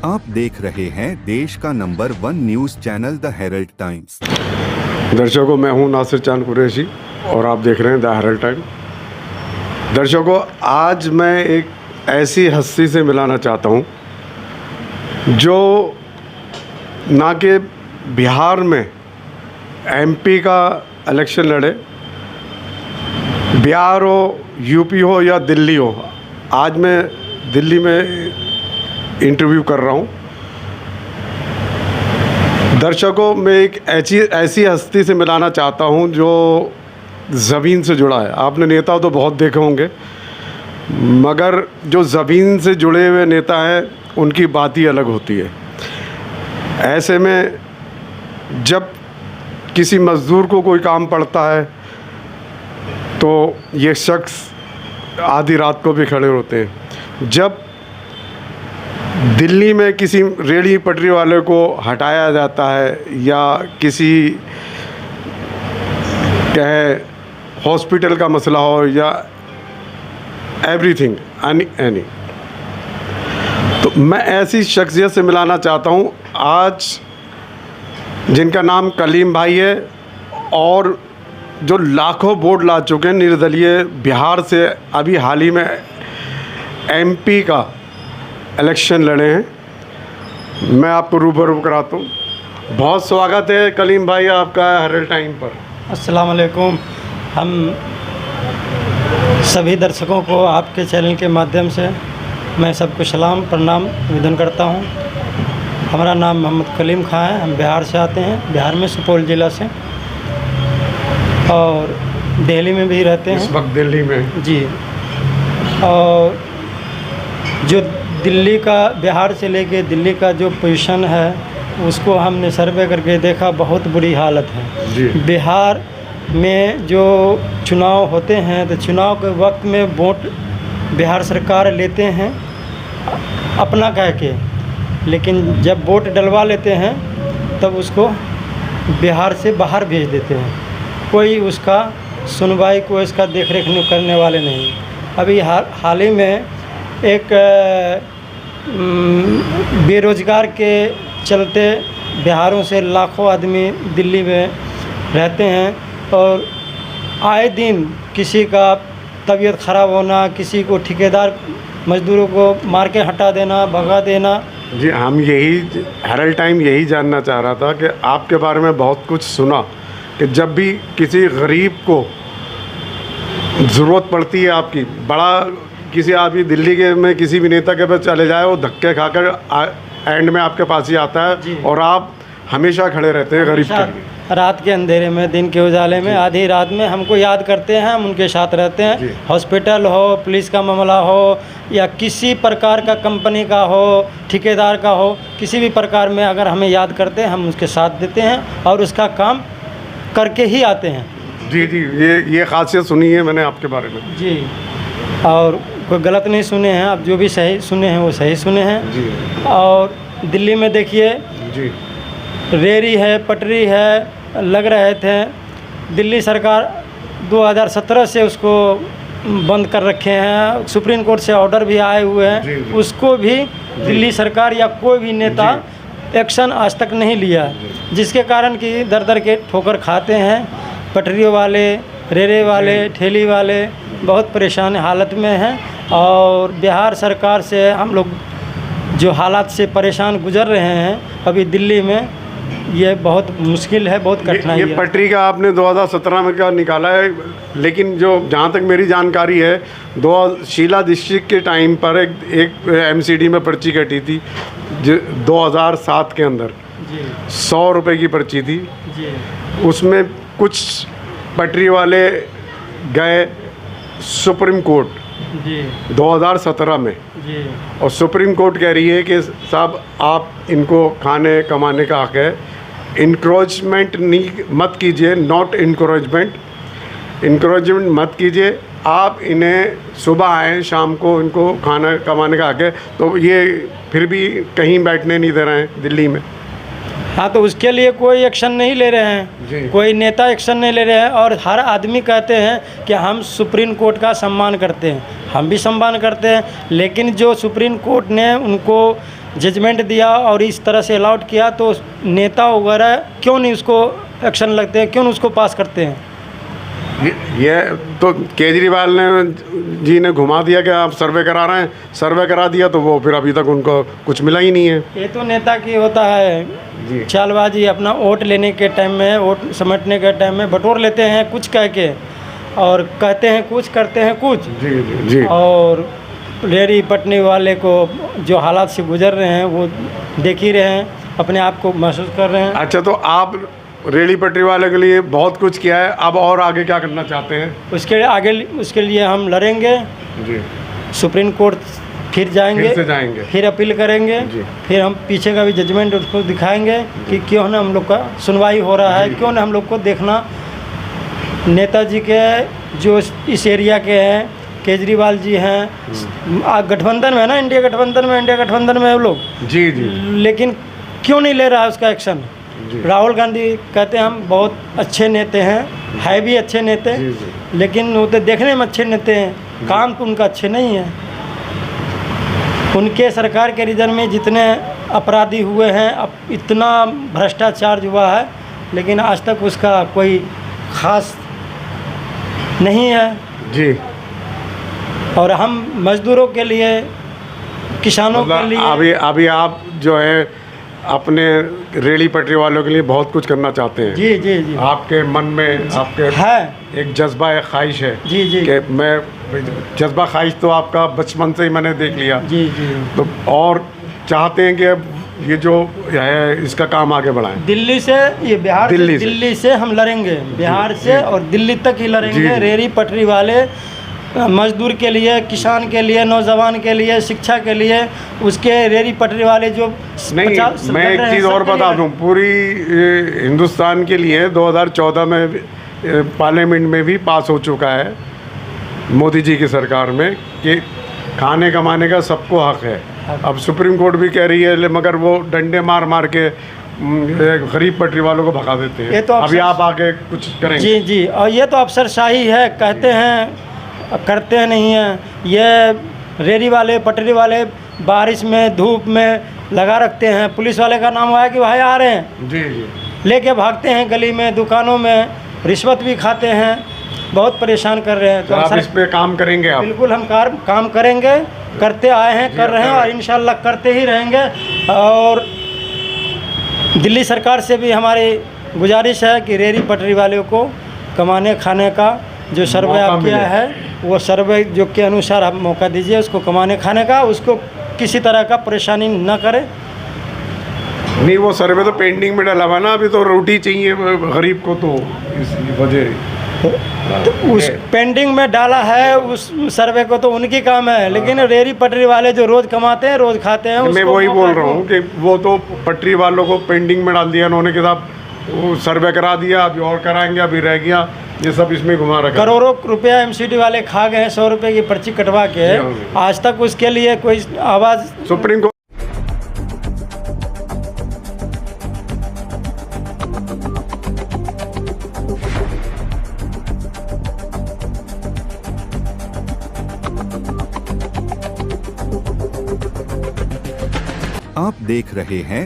आप देख रहे हैं देश का नंबर 1 news channel the Herald Times. दर्शकों, मैं हूं नासिर चांद कुरैशी और आप देख रहे हैं द हेरल्ड टाइम्स। दर्शकों, आज मैं एक ऐसी हस्ती से मिलाना चाहता हूं जो ना कि बिहार में एमपी का इलेक्शन लड़े, बिहार हो, यूपी हो या दिल्ली हो। आज मैं दिल्ली में इंटरव्यू कर रहा हूं। दर्शकों, मैं एक ऐसी हस्ती से मिलाना चाहता हूं जो ज़मीन से जुड़ा है। आपने नेता तो बहुत देखे होंगे, मगर जो ज़मीन से जुड़े हुए नेता हैं उनकी बात ही अलग होती है। ऐसे में जब किसी मज़दूर को कोई काम पड़ता है तो ये शख्स आधी रात को भी खड़े होते हैं। जब दिल्ली में किसी रेहड़ी पटरी वाले को हटाया जाता है या किसी कहे हॉस्पिटल का मसला हो या एवरीथिंग एनी, तो मैं ऐसी शख्सियत से मिलाना चाहता हूँ आज, जिनका नाम कलीम भाई है और जो लाखों वोट ला चुके हैं निर्दलीय। बिहार से अभी हाल ही में एमपी का इलेक्शन लड़े हैं। मैं आपको रूबरू कराता हूँ। बहुत स्वागत है कलीम भाई आपका हेरल्ड टाइम पर। अस्सलाम वालेकुम। हम सभी दर्शकों को आपके चैनल के माध्यम से मैं सबको सलाम प्रणाम निवेदन करता हूँ। हमारा नाम मोहम्मद कलीम खां है। हम बिहार से आते हैं, बिहार में सुपौल ज़िला से, और दिल्ली में भी रहते हैं। इस वक्त दिल्ली में जी। और जो दिल्ली का, बिहार से लेके दिल्ली का जो पोजीशन है उसको हमने सर्वे करके देखा, बहुत बुरी हालत है जी। बिहार में जो चुनाव होते हैं तो चुनाव के वक्त में वोट बिहार सरकार लेते हैं अपना कह के, लेकिन जब वोट डलवा लेते हैं तब उसको बिहार से बाहर भेज देते हैं। कोई उसका सुनवाई, कोई इसका देख रेख करने वाले नहीं। अभी हाल ही में एक बेरोज़गार के चलते बिहारों से लाखों आदमी दिल्ली में रहते हैं और आए दिन किसी का तबीयत ख़राब होना, किसी को ठेकेदार मज़दूरों को मार के हटा देना, भगा देना। जी, हम यही हेरल्ड टाइम यही जानना चाह रहा था कि आपके बारे में बहुत कुछ सुना कि जब भी किसी गरीब को ज़रूरत पड़ती है आपकी, बड़ा किसी अभी दिल्ली के में किसी भी नेता के पास चले जाए, वो धक्के खाकर एंड में आपके पास ही आता है और आप हमेशा खड़े रहते हैं गरीब के। रात के अंधेरे में, दिन के उजाले में, आधी रात में हमको याद करते हैं, हम उनके साथ रहते हैं। हॉस्पिटल हो, पुलिस का मामला हो या किसी प्रकार का कंपनी का हो, ठेकेदार का हो, किसी भी प्रकार में अगर हमें याद करते हैं हम उसके साथ देते हैं और उसका काम करके ही आते हैं। जी जी, ये खासियत सुनी है मैंने आपके बारे में। जी, और कोई गलत नहीं सुने हैं आप, जो भी सही सुने हैं वो सही सुने हैं जी। और दिल्ली में देखिए जी, रेहड़ी है, पटरी है, लग रहे थे। दिल्ली सरकार 2017 से उसको बंद कर रखे हैं। सुप्रीम कोर्ट से ऑर्डर भी आए हुए हैं। जी, जी। उसको भी दिल्ली सरकार या कोई भी नेता एक्शन आज तक नहीं लिया, जिसके कारण कि दर दर के ठोकर खाते हैं। पटरियों वाले, रेहड़ी वाले, ठेली वाले बहुत परेशान हालत में हैं और बिहार सरकार से हम लोग जो हालात से परेशान गुजर रहे हैं अभी दिल्ली में, ये बहुत मुश्किल है, बहुत कठिनाई है। ये पटरी का आपने 2017 में क्या निकाला है, लेकिन जो जहाँ तक मेरी जानकारी है, शीला डिस्ट्रिक्ट के टाइम पर एक एमसीडी में पर्ची कटी थी 2007 के अंदर। जी 100 रुपये की पर्ची थी। जी। उसमें कुछ पटरी वाले गए सुप्रीम कोर्ट जी 2017 में, जी। और सुप्रीम कोर्ट कह रही है कि साहब आप इनको खाने कमाने का हक़ है, इंक्रोचमेंट नहीं मत कीजिए, नॉट इंक्रोचमेंट मत कीजिए, आप इन्हें सुबह आएँ शाम को इनको खाना कमाने का हक़ है। तो ये फिर भी कहीं बैठने नहीं दे रहे हैं दिल्ली में। हाँ, तो उसके लिए कोई एक्शन नहीं ले रहे हैं, कोई नेता एक्शन नहीं ले रहे हैं और हर आदमी कहते हैं कि हम सुप्रीम कोर्ट का सम्मान करते हैं। हम भी सम्मान करते हैं, लेकिन जो सुप्रीम कोर्ट ने उनको जजमेंट दिया और इस तरह से अलाउड किया, तो नेता वगैरह क्यों नहीं उसको एक्शन लगते हैं, क्यों नहीं उसको पास करते हैं? ये तो केजरीवाल जी ने घुमा दिया कि आप सर्वे करा रहे हैं, सर्वे करा दिया तो वो फिर अभी तक उनको कुछ मिला ही नहीं है। ये तो नेता की होता है जी। चालबाजी, अपना वोट लेने के टाइम में, वोट समेटने के टाइम में बटोर लेते हैं कुछ कह के, और कहते हैं कुछ, करते हैं कुछ। जी जी जी। और रेहड़ी पटनी वाले को जो हालात से गुजर रहे हैं वो देख ही रहे हैं, अपने आप को महसूस कर रहे हैं। अच्छा, तो आप रेहड़ी पटरी वाले के लिए बहुत कुछ किया है, अब और आगे क्या करना चाहते हैं? उसके लिए हम लड़ेंगे, जी। सुप्रीम कोर्ट फिर जाएंगे, फिर से जाएंगे, फिर अपील करेंगे, जी। फिर हम पीछे का भी जजमेंट उसको दिखाएंगे कि क्यों ना हम लोग का सुनवाई हो रहा है, क्यों ना हम लोग को देखना। नेताजी के जो इस एरिया के हैं, केजरीवाल जी हैं, गठबंधन में है ना, इंडिया गठबंधन में है वो लोग। जी जी। लेकिन क्यों नहीं ले रहा है उसका एक्शन? राहुल गांधी कहते हैं हम बहुत अच्छे नेते हैं, है भी अच्छे नेते, जी, जी। लेकिन वो तो देखने में अच्छे नेते हैं, काम तो उनका अच्छे नहीं है। उनके सरकार के रीजन में जितने अपराधी हुए हैं, अब इतना भ्रष्टाचार हुआ है, लेकिन आज तक उसका कोई खास नहीं है। जी। और हम मजदूरों के लिए, किसानों के लिए अभी आप जो है अपने रेहड़ी पटरी वालों के लिए बहुत कुछ करना चाहते हैं। जी जी जी। आपके मन में आपके है एक जज्बा, एक ख्वाहिश है। जी जी। कि मैं जज्बा ख्वाहिश तो आपका बचपन से ही मैंने देख लिया। जी जी। तो और चाहते हैं कि अब ये जो है इसका काम आगे बढ़ाएं। दिल्ली से, ये बिहार दिल्ली से, से। दिल्ली से हम लड़ेंगे, बिहार जी, से जी। और दिल्ली तक ही लड़ेंगे। जी, जी। रेहड़ी पटरी वाले, मजदूर के लिए, किसान के लिए, नौजवान के लिए, शिक्षा के लिए, उसके रेहड़ी पटरी वाले जो नहीं, मैं एक चीज़ और बता दूं, पूरी हिंदुस्तान के लिए 2014 में पार्लियामेंट में भी पास हो चुका है मोदी जी की सरकार में कि खाने कमाने का सबको हक है। अब सुप्रीम कोर्ट भी कह रही है, मगर वो डंडे मार मार के गरीब पटरी वालों को भगा देते हैं। ये तो अभी आप आगे कुछ करेंगे? जी जी। और ये तो अफसरशाही है, कहते हैं करते नहीं हैं। ये रेहड़ी वाले, पटरी वाले बारिश में, धूप में लगा रखते हैं, पुलिस वाले का नाम आया कि भाई आ रहे हैं, जी जी, लेके भागते हैं गली में, दुकानों में, रिश्वत भी खाते हैं, बहुत परेशान कर रहे हैं। तो आप इस पे काम करेंगे? आप बिल्कुल हम काम करेंगे, करते आए हैं, कर रहे हैं और इंशाल्लाह करते ही रहेंगे। और दिल्ली सरकार से भी हमारी गुजारिश है कि रेहड़ी पटरी वालों को कमाने खाने का जो सर्वे आप किया है, वो सर्वे जो के अनुसार आप मौका दीजिए उसको कमाने खाने का, उसको किसी तरह का परेशानी न करे। नहीं, वो सर्वे तो पेंडिंग में डला हुआ ना, अभी तो रोटी चाहिए गरीब को, तो इस वजह तो उस पेंडिंग में डाला है, उस सर्वे को तो उनकी काम है, लेकिन रेहड़ी पटरी वाले जो रोज़ कमाते हैं, रोज़ खाते हैं, मैं वही बोल रहा हूँ कि वो तो पटरी वालों को पेंडिंग में डाल दिया उन्होंने, कि साहब वो सर्वे करा दिया, अभी और कराएंगे, अभी रह गया, ये सब इसमें घुमा रखा। करोड़ों रुपया एमसीडी वाले खा गए, 100 रुपये की पर्ची कटवा के, आज तक उसके लिए कोई आवाज़ सुप्रीम कोर्ट आप देख रहे हैं